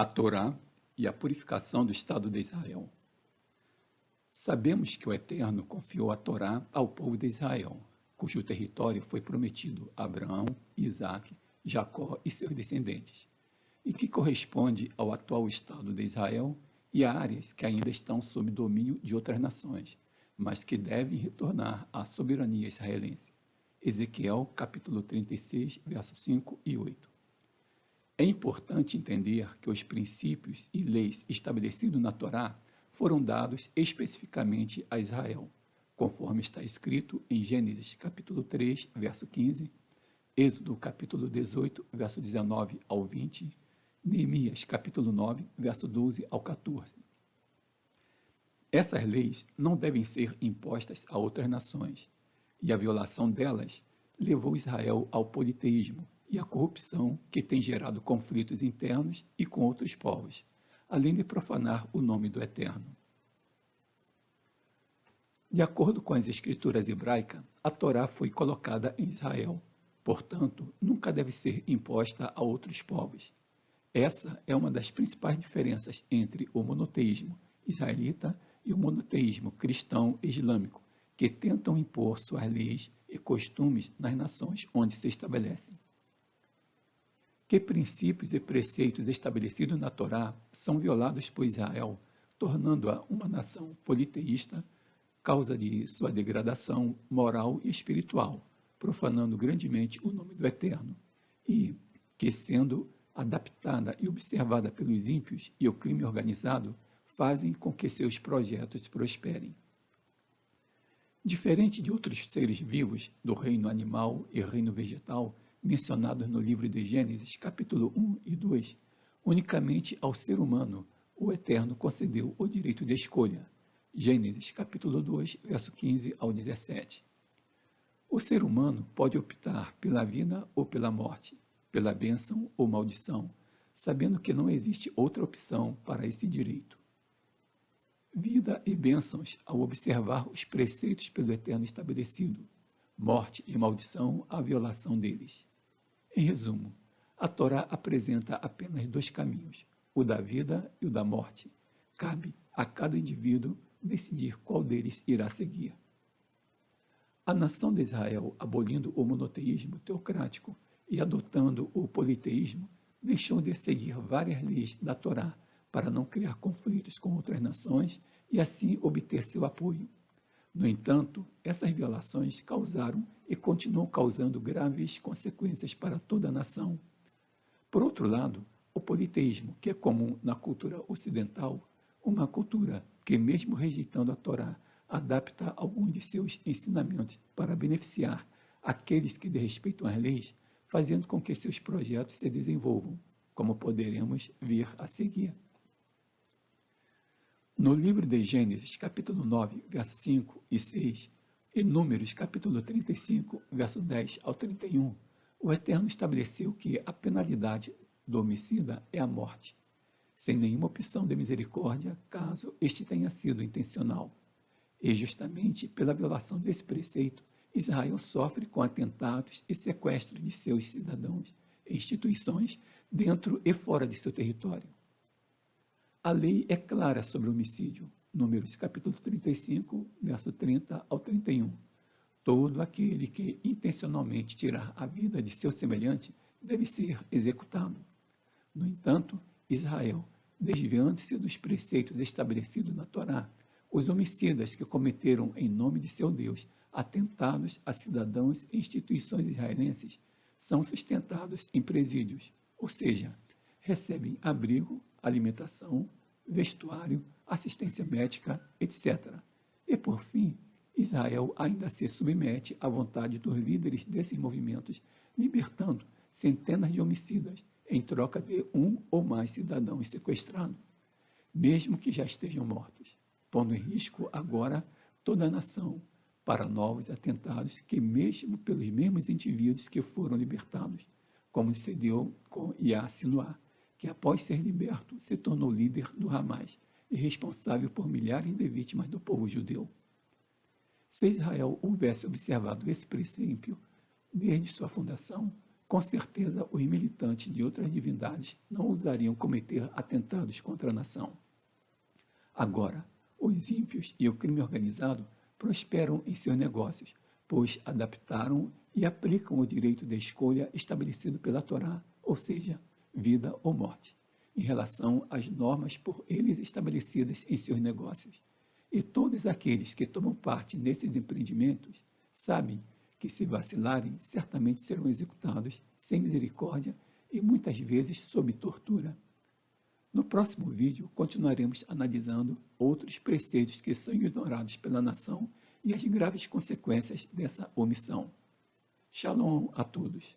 A Torá e a purificação do Estado de Israel. Sabemos que o Eterno confiou a Torá ao povo de Israel, cujo território foi prometido a Abraão, Isaque, Jacó e seus descendentes, e que corresponde ao atual Estado de Israel e a áreas que ainda estão sob domínio de outras nações, mas que devem retornar à soberania israelense. Ezequiel, capítulo 36, versos 5 e 8. É importante entender que os princípios e leis estabelecidos na Torá foram dados especificamente a Israel, conforme está escrito em Gênesis capítulo 3, verso 15, Êxodo capítulo 18, verso 19 ao 20, Neemias capítulo 9, verso 12 ao 14. Essas leis não devem ser impostas a outras nações, e a violação delas levou Israel ao politeísmo e à corrupção que tem gerado conflitos internos e com outros povos, além de profanar o nome do Eterno. De acordo com as escrituras hebraicas, a Torá foi colocada em Israel, portanto, nunca deve ser imposta a outros povos. Essa é uma das principais diferenças entre o monoteísmo israelita e o monoteísmo cristão islâmico, que tentam impor suas leis e costumes nas nações onde se estabelecem. Que princípios e preceitos estabelecidos na Torá são violados por Israel, tornando-a uma nação politeísta, causa de sua degradação moral e espiritual, profanando grandemente o nome do Eterno, e que, sendo adaptada e observada pelos ímpios e o crime organizado, fazem com que seus projetos prosperem. Diferente de outros seres vivos do reino animal e reino vegetal, mencionados no livro de Gênesis, capítulo 1 e 2, unicamente ao ser humano o Eterno concedeu o direito de escolha. Gênesis, capítulo 2, verso 15 ao 17. O ser humano pode optar pela vida ou pela morte, pela bênção ou maldição, sabendo que não existe outra opção para esse direito. Vida e bênçãos ao observar os preceitos pelo Eterno estabelecido, morte e maldição à violação deles. Em resumo, a Torá apresenta apenas dois caminhos, o da vida e o da morte. Cabe a cada indivíduo decidir qual deles irá seguir. A nação de Israel, abolindo o monoteísmo teocrático e adotando o politeísmo, deixou de seguir várias leis da Torá para não criar conflitos com outras nações e assim obter seu apoio. No entanto, essas violações causaram e continuam causando graves consequências para toda a nação. Por outro lado, o politeísmo, que é comum na cultura ocidental, uma cultura que, mesmo rejeitando a Torá, adapta alguns de seus ensinamentos para beneficiar aqueles que desrespeitam as leis, fazendo com que seus projetos se desenvolvam, como poderemos ver a seguir. No livro de Gênesis, capítulo 9, versos 5 e 6, e Números, capítulo 35, verso 10 ao 31, o Eterno estabeleceu que a penalidade do homicida é a morte, sem nenhuma opção de misericórdia, caso este tenha sido intencional. E justamente pela violação desse preceito, Israel sofre com atentados e sequestro de seus cidadãos e instituições dentro e fora de seu território. A lei é clara sobre o homicídio. Números capítulo 35, verso 30 ao 31. Todo aquele que intencionalmente tirar a vida de seu semelhante deve ser executado. No entanto, Israel, desviando-se dos preceitos estabelecidos na Torá, os homicidas que cometeram em nome de seu Deus atentados a cidadãos e instituições israelenses são sustentados em presídios, ou seja, recebem abrigo, alimentação, vestuário, assistência médica, etc. E, por fim, Israel ainda se submete à vontade dos líderes desses movimentos, libertando centenas de homicidas em troca de um ou mais cidadãos sequestrados, mesmo que já estejam mortos, pondo em risco agora toda a nação para novos atentados que, mesmo pelos mesmos indivíduos que foram libertados, como se deu com Yahya Sinwar, que após ser liberto se tornou líder do Hamas e responsável por milhares de vítimas do povo judeu. Se Israel houvesse observado esse princípio desde sua fundação, Com certeza, os militantes de outras divindades não ousariam cometer atentados contra a nação. Agora, os ímpios e o crime organizado prosperam em seus negócios, pois adaptaram e aplicam o direito de escolha estabelecido pela Torá, ou seja, vida ou morte, em relação às normas por eles estabelecidas em seus negócios. E todos aqueles que tomam parte nesses empreendimentos sabem que, se vacilarem, certamente serão executados sem misericórdia e muitas vezes sob tortura. No próximo vídeo, continuaremos analisando outros preceitos que são ignorados pela nação e as graves consequências dessa omissão. Shalom a todos.